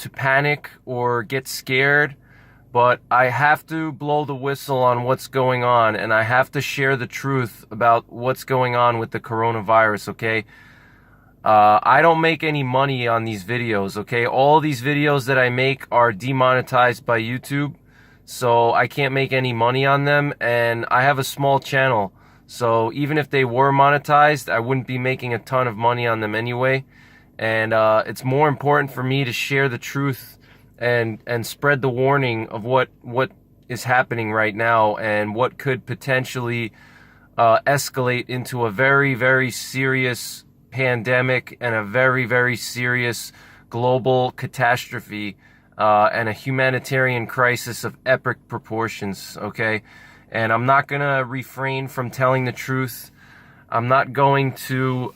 to panic or get scared, but I have to blow the whistle on what's going on, and I have to share the truth about what's going on with the coronavirus, okay? I don't make any money on these videos, okay? All these videos that I make are demonetized by YouTube, so I can't make any money on them, and I have a small channel, so even if they were monetized, I wouldn't be making a ton of money on them anyway. And it's more important for me to share the truth and spread the warning of what is happening right now and what could potentially escalate into a very, very serious pandemic and a very, very serious global catastrophe and a humanitarian crisis of epic proportions, okay? And I'm not going to refrain from telling the truth. I'm not going to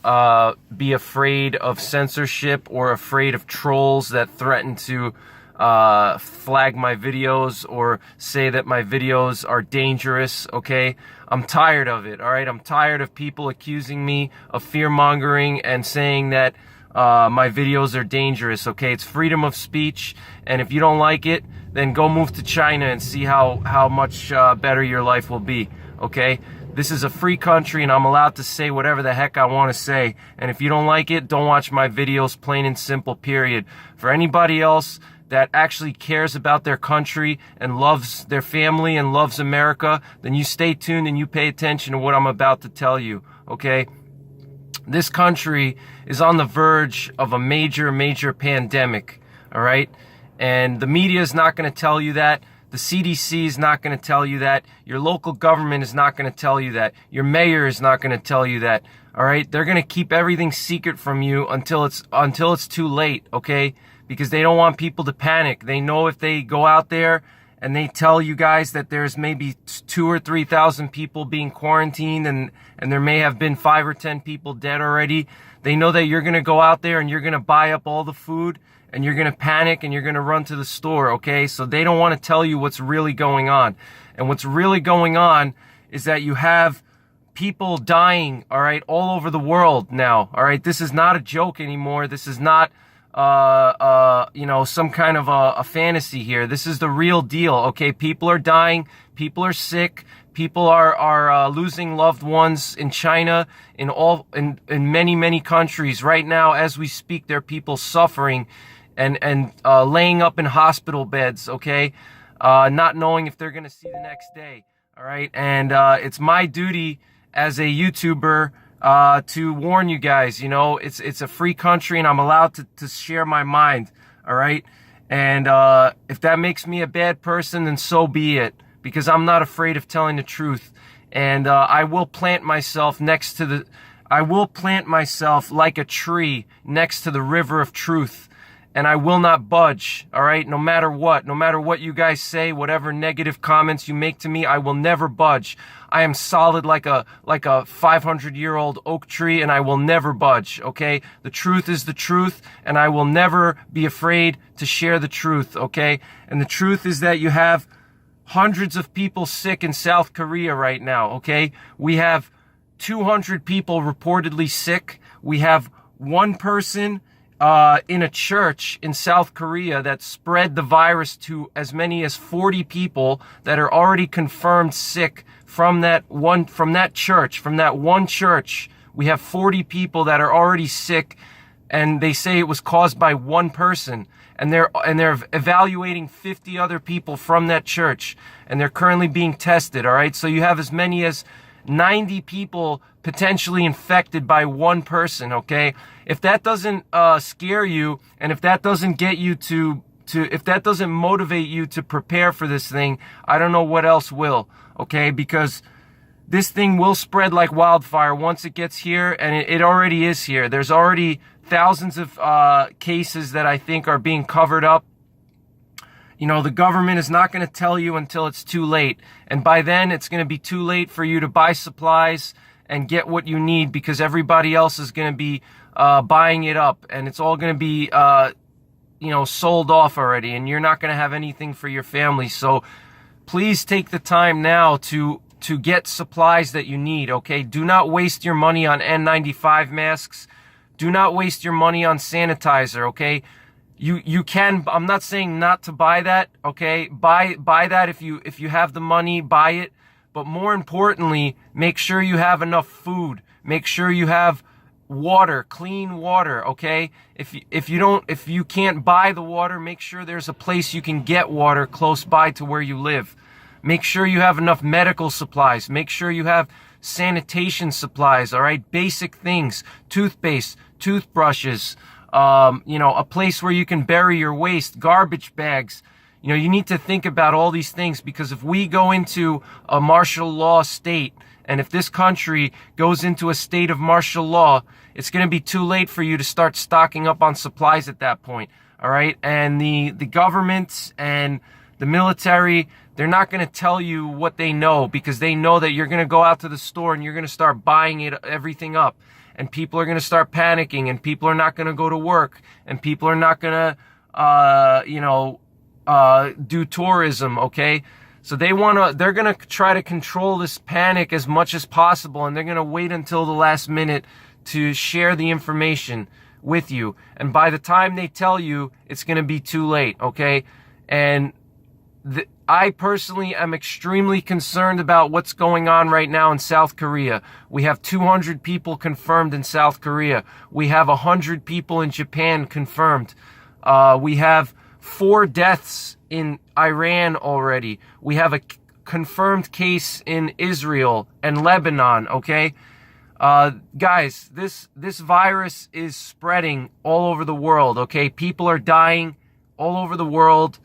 be afraid of censorship or afraid of trolls that threaten to flag my videos or say that my videos are dangerous, okay? I'm tired of it, all right? I'm tired of people accusing me of fear-mongering and saying that my videos are dangerous, okay? It's freedom of speech, and if you don't like it, then go move to China and see how much better your life will be, okay? This is a free country, and I'm allowed to say whatever the heck I want to say. And if you don't like it, don't watch my videos, plain and simple, period. For anybody else that actually cares about their country and loves their family and loves America, then you stay tuned and you pay attention to what I'm about to tell you, okay? This country is on the verge of a major, major pandemic, all right? And the media is not going to tell you that. The CDC is not going to tell you that. Your local government is not going to tell you that. Your mayor is not going to tell you that. All right? They're going to keep everything secret from you until it's too late, okay? Because they don't want people to panic. They know if they go out there and they tell you guys that there's maybe 2,000 or 3,000 people being quarantined and there may have been 5 or 10 people dead already, they know that you're going to go out there and you're going to buy up all the food and you're going to panic and you're going to run to the store, okay? So they don't want to tell you what's really going on. And what's really going on is that you have people dying, all right, all over the world now, all right? This is not a joke anymore. This is not, some kind of a fantasy here. This is the real deal, okay? People are dying. People are sick. People are losing loved ones in China, in many, many countries. Right now, as we speak, there are people suffering and laying up in hospital beds, okay? Not knowing if they're going to see the next day, all right? And it's my duty as a YouTuber to warn you guys, you know, it's a free country and I'm allowed to share my mind, all right? And if that makes me a bad person, then so be it, because I'm not afraid of telling the truth. And I will plant myself like a tree next to the river of truth. And I will not budge, all right? No matter what you guys say, whatever negative comments you make to me, I will never budge. I am solid like a 500-year-old oak tree, and I will never budge, okay? The truth is the truth, and I will never be afraid to share the truth, okay? And the truth is that you have hundreds of people sick in South Korea right now, okay? We have 200 people reportedly sick. We have one person in a church in South Korea that spread the virus to as many as 40 people that are already confirmed sick from that one church. We have 40 people that are already sick, and they say it was caused by one person. And they're evaluating 50 other people from that church, and they're currently being tested, all right? So you have as many as 90 people potentially infected by one person, okay? If that doesn't scare you, and if that doesn't get you if that doesn't motivate you to prepare for this thing, I don't know what else will, okay? Because this thing will spread like wildfire once it gets here, and it already is here. There's already thousands of cases that I think are being covered up. You know, the government is not going to tell you until it's too late. And by then, it's going to be too late for you to buy supplies and get what you need, because everybody else is going to be buying it up. And it's all going to be, sold off already. And you're not going to have anything for your family. So please take the time now to get supplies that you need, okay? Do not waste your money on N95 masks. Do not waste your money on sanitizer, okay? You can, I'm not saying not to buy that, okay? Buy that if you have the money, buy it. But more importantly, make sure you have enough food. Make sure you have water, clean water, okay? If you can't buy the water, make sure there's a place you can get water close by to where you live. Make sure you have enough medical supplies. Make sure you have sanitation supplies, all right? Basic things, toothpaste, toothbrushes, a place where you can bury your waste, garbage bags. You need to think about all these things, because if we go into a martial law state, and if this country goes into a state of martial law, it's going to be too late for you to start stocking up on supplies at that point, all right? And the government and the military, they're not going to tell you what they know, because they know that you're going to go out to the store and you're going to start buying everything up. And people are going to start panicking, and people are not going to go to work, and people are not going to, do tourism, okay? So they're going to try to control this panic as much as possible, and they're going to wait until the last minute to share the information with you. And by the time they tell you, it's going to be too late, okay? And I personally am extremely concerned about what's going on right now in South Korea. We have 200 people confirmed in South Korea. We have 100 people in Japan confirmed. We have 4 deaths in Iran already. We have a confirmed case in Israel and Lebanon, okay? Guys, this virus is spreading all over the world, okay? People are dying all over the world.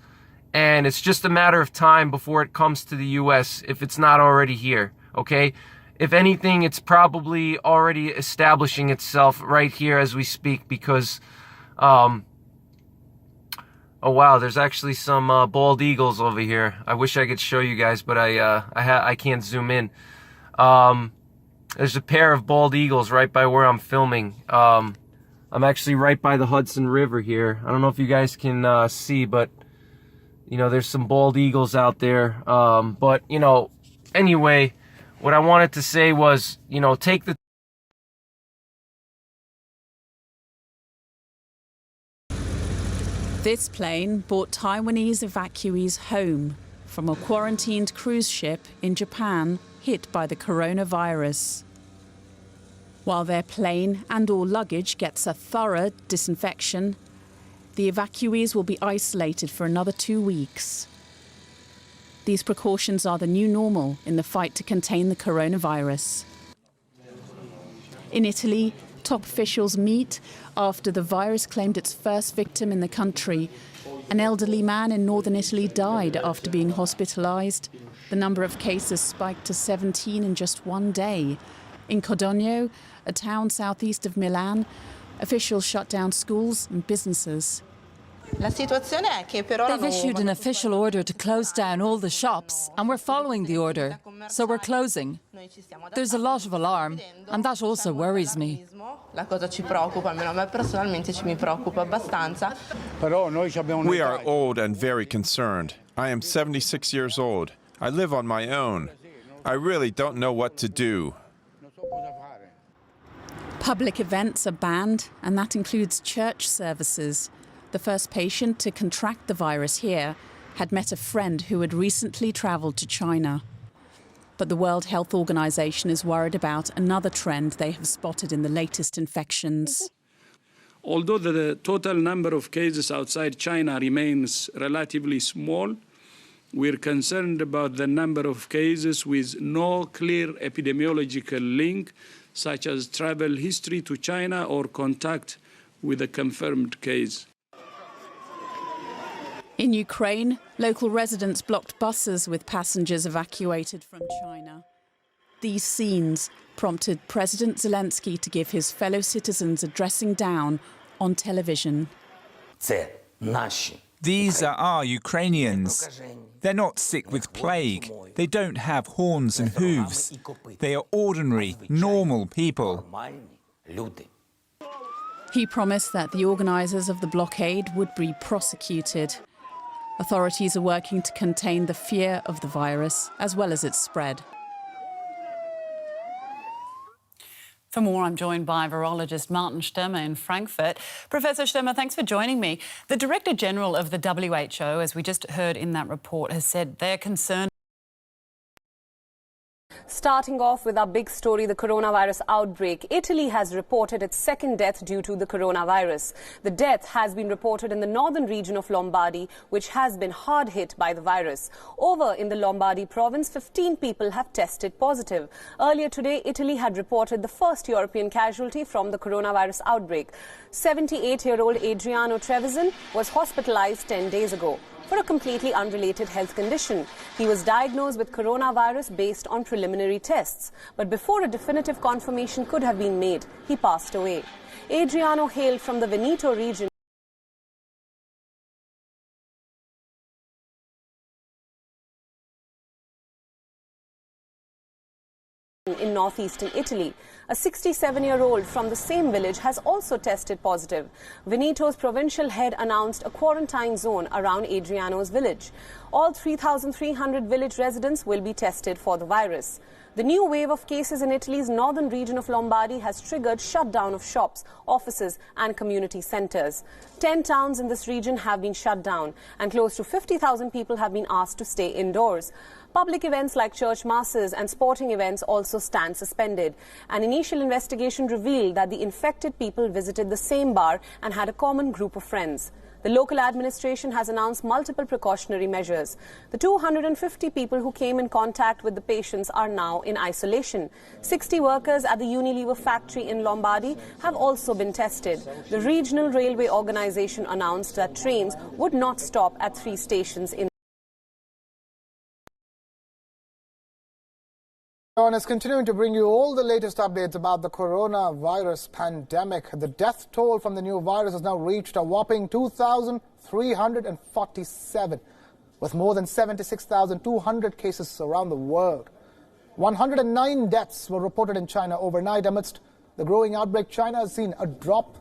And it's just a matter of time before it comes to the U.S., if it's not already here, okay? If anything, it's probably already establishing itself right here as we speak, because, oh wow, there's actually some bald eagles over here. I wish I could show you guys, but I can't zoom in. There's a pair of bald eagles right by where I'm filming. I'm actually right by the Hudson River here. I don't know if you guys can see, but there's some bald eagles out there. But, anyway, what I wanted to say was, take the... This plane brought Taiwanese evacuees home from a quarantined cruise ship in Japan hit by the coronavirus. While their plane and all luggage gets a thorough disinfection, the evacuees will be isolated for another 2 weeks. These precautions are the new normal in the fight to contain the coronavirus. In Italy, top officials meet after the virus claimed its first victim in the country. An elderly man in northern Italy died after being hospitalized. The number of cases spiked to 17 in just one day. In Codogno, a town southeast of Milan, officials shut down schools and businesses. They've issued an official order to close down all the shops, and we're following the order, so we're closing. There's a lot of alarm, and that also worries me. We are old and very concerned. I am 76 years old. I live on my own. I really don't know what to do. Public events are banned, and that includes church services. The first patient to contract the virus here had met a friend who had recently travelled to China. But the World Health Organization is worried about another trend they have spotted in the latest infections. Although the total number of cases outside China remains relatively small, we're concerned about the number of cases with no clear epidemiological link, such as travel history to China or contact with a confirmed case. In Ukraine, local residents blocked buses with passengers evacuated from China. These scenes prompted President Zelensky to give his fellow citizens a dressing down on television. These are our Ukrainians. They're not sick with plague. They don't have horns and hooves. They are ordinary, normal people. He promised that the organisers of the blockade would be prosecuted. Authorities are working to contain the fear of the virus as well as its spread. For more, I'm joined by virologist Martin Sturmer in Frankfurt. Professor Sturmer, thanks for joining me. The Director General of the WHO, as we just heard in that report, has said they're concerned. Starting off with our big story, the coronavirus outbreak. Italy has reported its second death due to the coronavirus. The death has been reported in the northern region of Lombardy, which has been hard hit by the virus. Over in the Lombardy province, 15 people have tested positive. Earlier today, Italy had reported the first European casualty from the coronavirus outbreak. 78-year-old Adriano Trevisan was hospitalized 10 days ago for a completely unrelated health condition. He was diagnosed with coronavirus based on preliminary tests. But before a definitive confirmation could have been made, he passed away. Adriano hailed from the Veneto region in northeastern Italy. A 67-year-old from the same village has also tested positive. Veneto's provincial head announced a quarantine zone around Adriano's village. All 3,300 village residents will be tested for the virus. The new wave of cases in Italy's northern region of Lombardy has triggered shutdown of shops, offices and community centres. 10 towns in this region have been shut down and close to 50,000 people have been asked to stay indoors. Public events like church masses and sporting events also stand suspended. An initial investigation revealed that the infected people visited the same bar and had a common group of friends. The local administration has announced multiple precautionary measures. The 250 people who came in contact with the patients are now in isolation. 60 workers at the Unilever factory in Lombardy have also been tested. The regional railway organization announced that trains would not stop at 3 stations in Is continuing to bring you all the latest updates about the coronavirus pandemic. The death toll from the new virus has now reached a whopping 2,347, with more than 76,200 cases around the world. 109 deaths were reported in China overnight. Amidst the growing outbreak, China has seen a drop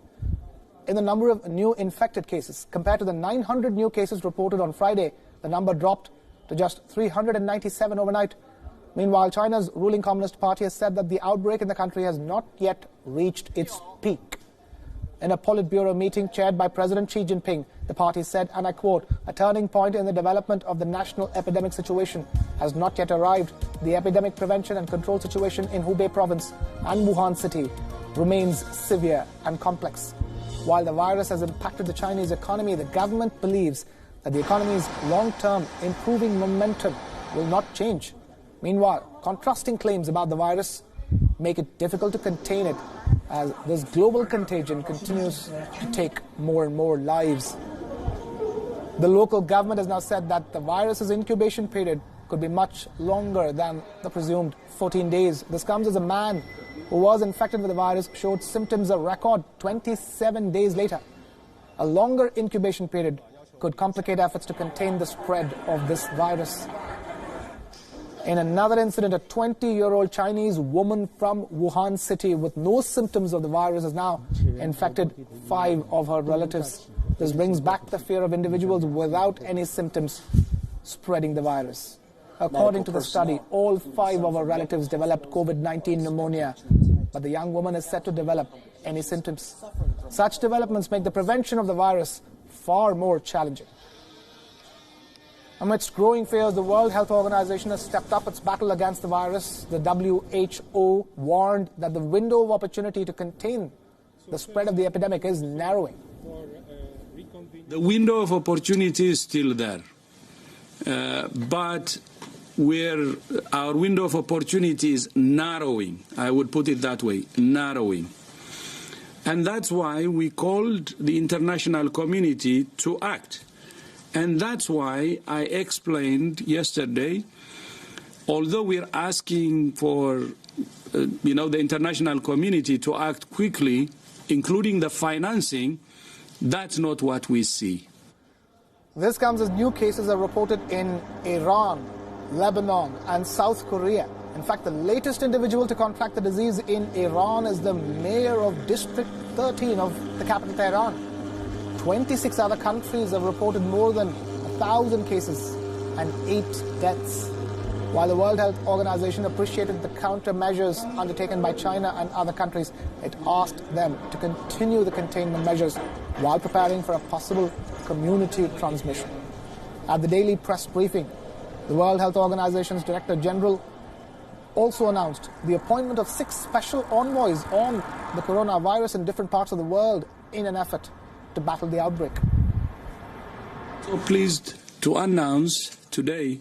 in the number of new infected cases. Compared to the 900 new cases reported on Friday, the number dropped to just 397 overnight. Meanwhile, China's ruling Communist Party has said that the outbreak in the country has not yet reached its peak. In a Politburo meeting chaired by President Xi Jinping, the party said, and I quote, "A turning point in the development of the national epidemic situation has not yet arrived. The epidemic prevention and control situation in Hubei province and Wuhan city remains severe and complex." While the virus has impacted the Chinese economy, the government believes that the economy's long-term improving momentum will not change. Meanwhile, contrasting claims about the virus make it difficult to contain it as this global contagion continues to take more and more lives. The local government has now said that the virus's incubation period could be much longer than the presumed 14 days. This comes as a man who was infected with the virus showed symptoms a record 27 days later. A longer incubation period could complicate efforts to contain the spread of this virus. In another incident, a 20-year-old Chinese woman from Wuhan city with no symptoms of the virus has now infected 5 of her relatives. This brings back the fear of individuals without any symptoms spreading the virus. According to the study, all 5 of her relatives developed COVID-19 pneumonia, but the young woman is said to develop any symptoms. Such developments make the prevention of the virus far more challenging. Amidst growing fears, the World Health Organization has stepped up its battle against the virus. The WHO warned that the window of opportunity to contain the spread of the epidemic is narrowing. The window of opportunity is still there, but our window of opportunity is narrowing. I would put it that way, narrowing. And that's why we called the international community to act. And that's why I explained yesterday, although we're asking for, the international community to act quickly, including the financing, that's not what we see. This comes as new cases are reported in Iran, Lebanon, and South Korea. In fact, the latest individual to contract the disease in Iran is the mayor of District 13 of the capital, Tehran. 26 other countries have reported more than 1,000 cases and 8 deaths. While the World Health Organization appreciated the countermeasures undertaken by China and other countries, it asked them to continue the containment measures while preparing for a possible community transmission. At the daily press briefing, the World Health Organization's Director General also announced the appointment of 6 special envoys on the coronavirus in different parts of the world in an effort to battle the outbreak. So pleased to announce today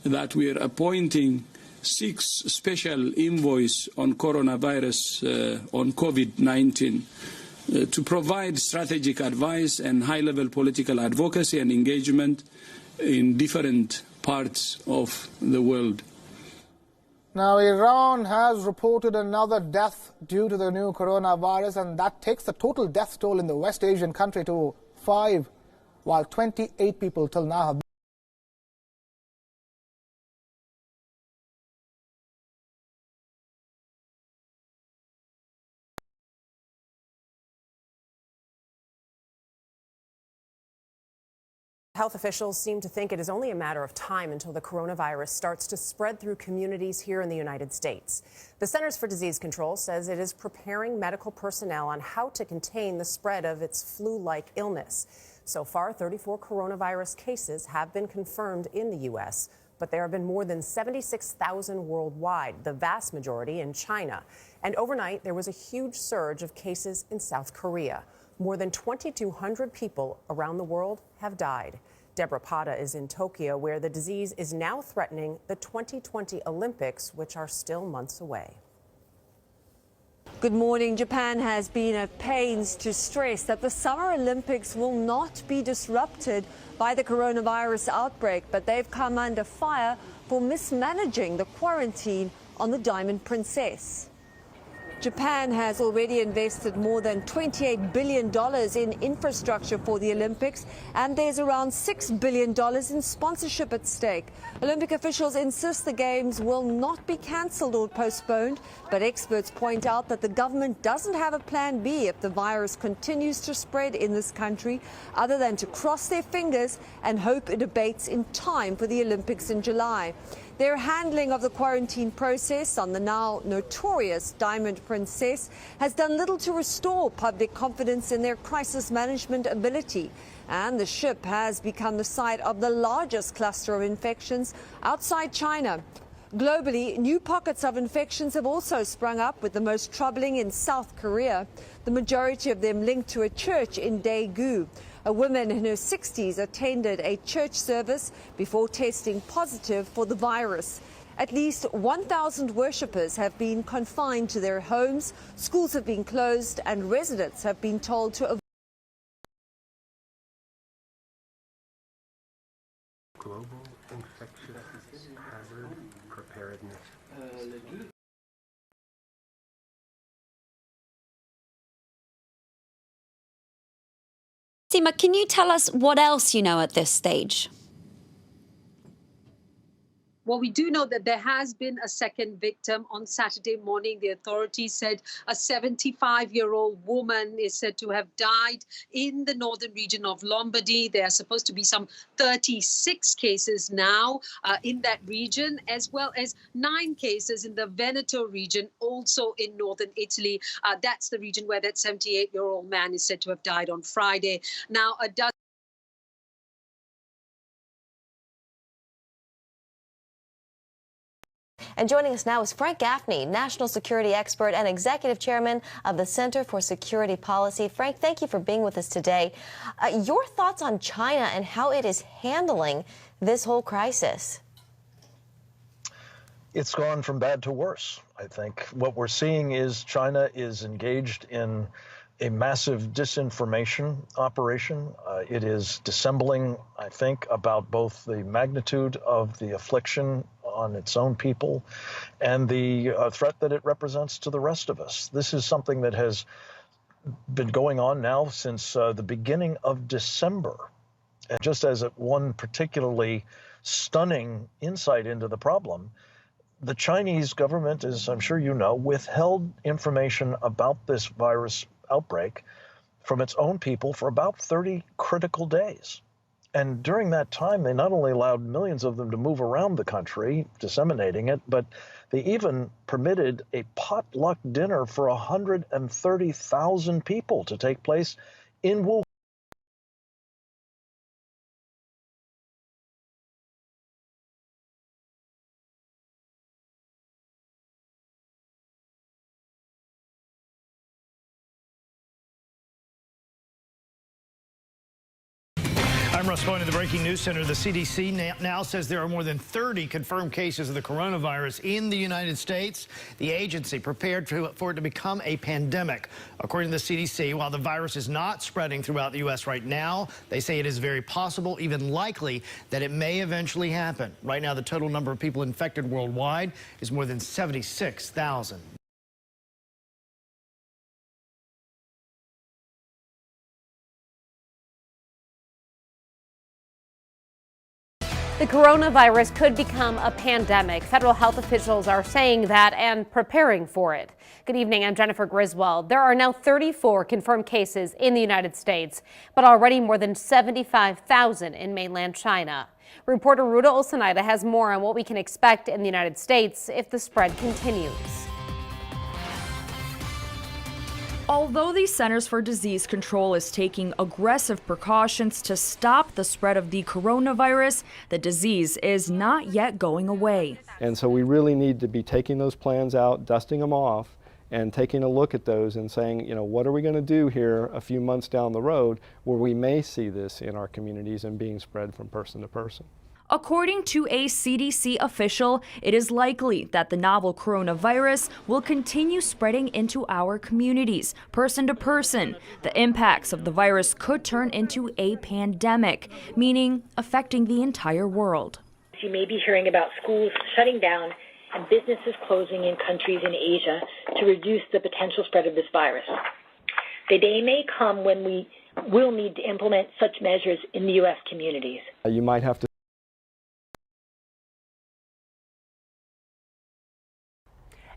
that we are appointing 6 special envoys on coronavirus, on COVID-19, to provide strategic advice and high-level political advocacy and engagement in different parts of the world. Now, Iran has reported another death due to the new coronavirus, and that takes the total death toll in the West Asian country to 5, while 28 people till now have Health officials seem to think it is only a matter of time until the coronavirus starts to spread through communities here in the United States. The Centers for Disease Control says it is preparing medical personnel on how to contain the spread of its flu-like illness. So far, 34 coronavirus cases have been confirmed in the U.S., but there have been more than 76,000 worldwide, the vast majority in China. And overnight, there was a huge surge of cases in South Korea. More than 2,200 people around the world have died. Deborah Pata is in Tokyo, where the disease is now threatening the 2020 Olympics, which are still months away. Good morning. Japan has been at pains to stress that the Summer Olympics will not be disrupted by the coronavirus outbreak, but they've come under fire for mismanaging the quarantine on the Diamond Princess. Japan has already invested more than $28 billion in infrastructure for the Olympics, and there's around $6 billion in sponsorship at stake. Olympic officials insist the Games will not be cancelled or postponed, but experts point out that the government doesn't have a plan B if the virus continues to spread in this country, other than to cross their fingers and hope it abates in time for the Olympics in July. Their handling of the quarantine process on the now notorious Diamond Princess has done little to restore public confidence in their crisis management ability. And the ship has become the site of the largest cluster of infections outside China. Globally, new pockets of infections have also sprung up, with the most troubling in South Korea, the majority of them linked to a church in Daegu. A woman in her 60s attended a church service before testing positive for the virus. At least 1,000 worshippers have been confined to their homes, schools have been closed, and residents have been told to avoid Global Infectious Hazard Preparedness. Seema, can you tell us what else you know at this stage? Well, we do know that there has been a second victim on Saturday morning. The authorities said a 75-year-old woman is said to have died in the northern region of Lombardy. There are supposed to be some 36 cases now in that region, as well as 9 cases in the Veneto region, also in northern Italy. That's the region where that 78-year-old man is said to have died on Friday. Now, a dozen And joining us now is Frank Gaffney, national security expert and executive chairman of the Center for Security Policy. Frank, thank you for being with us today. Your thoughts on China and how it is handling this whole crisis? It's gone from bad to worse, I think. What we're seeing is China is engaged in a massive disinformation operation. It is dissembling, I think, about both the magnitude of the affliction on its own people and the threat that it represents to the rest of us. This is something that has been going on now since the beginning of December. And just as one particularly stunning insight into the problem, the Chinese government, as I'm sure you know, withheld information about this virus outbreak from its own people for about 30 critical days. And during that time, they not only allowed millions of them to move around the country, disseminating it, but they even permitted a potluck dinner for 130,000 people to take place in Wuhan. I'm Russ Bowen in the Breaking News Center. The CDC now says there are more than 30 confirmed cases of the coronavirus in the United States. The agency prepared for it to become a pandemic. According to the CDC, while the virus is not spreading throughout the U.S. right now, they say it is very possible, even likely, that it may eventually happen. Right now, the total number of people infected worldwide is more than 76,000. The coronavirus could become a pandemic. Federal health officials are saying that and preparing for it. Good evening, I'm Jennifer Griswold. There are now 34 confirmed cases in the United States, but already more than 75,000 in mainland China. Reporter Ruta Olsenaida has more on what we can expect in the United States if the spread continues. Although the Centers for Disease Control is taking aggressive precautions to stop the spread of the coronavirus, the disease is not yet going away. And so we really need to be taking those plans out, dusting them off, and taking a look at those and saying, you know, what are we going to do here a few months down the road where we may see this in our communities and being spread from person to person. According to a CDC official, it is likely that the novel coronavirus will continue spreading into our communities, person to person. The impacts of the virus could turn into a pandemic, meaning affecting the entire world. You may be hearing about schools shutting down and businesses closing in countries in Asia to reduce the potential spread of this virus. The day may come when we will need to implement such measures in the U.S. communities. You might have to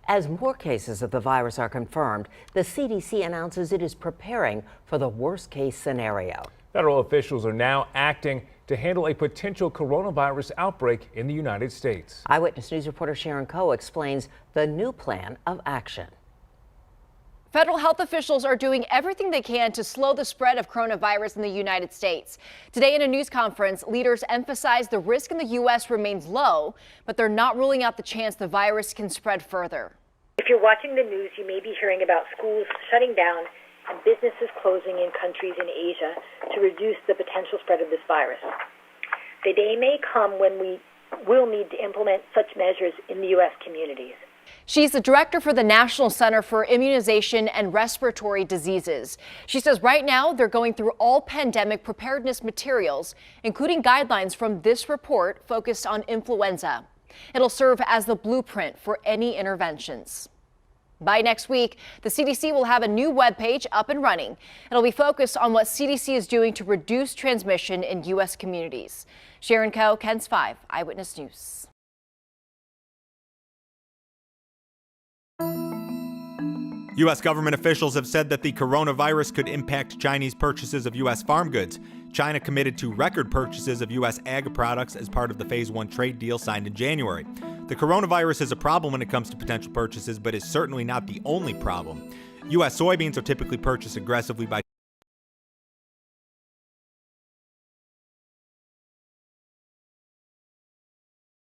As more cases of the virus are confirmed, the CDC announces it is preparing for the worst-case scenario. Federal officials are now acting to handle a potential coronavirus outbreak in the United States. Eyewitness News reporter Sharon Coe explains the new plan of action. Federal health officials are doing everything they can to slow the spread of coronavirus in the United States. Today in a news conference, leaders emphasized the risk in the U.S. remains low, but they're not ruling out the chance the virus can spread further. If you're watching the news, you may be hearing about schools shutting down and businesses closing in countries in Asia to reduce the potential spread of this virus. The day may come when we will need to implement such measures in the U.S. communities. She's the director for the National Center for Immunization and Respiratory Diseases. She says right now they're going through all pandemic preparedness materials, including guidelines from this report focused on influenza. It'll serve as the blueprint for any interventions. By next week, the CDC will have a new webpage up and running. It'll be focused on what CDC is doing to reduce transmission in U.S. communities. Sharon Coe, KENS 5, Eyewitness News. U.S. government officials have said that the coronavirus could impact Chinese purchases of U.S. farm goods. China committed to record purchases of U.S. ag products as part of the Phase 1 trade deal signed in January. The coronavirus is a problem when it comes to potential purchases, but is certainly not the only problem. U.S. soybeans are typically purchased aggressively by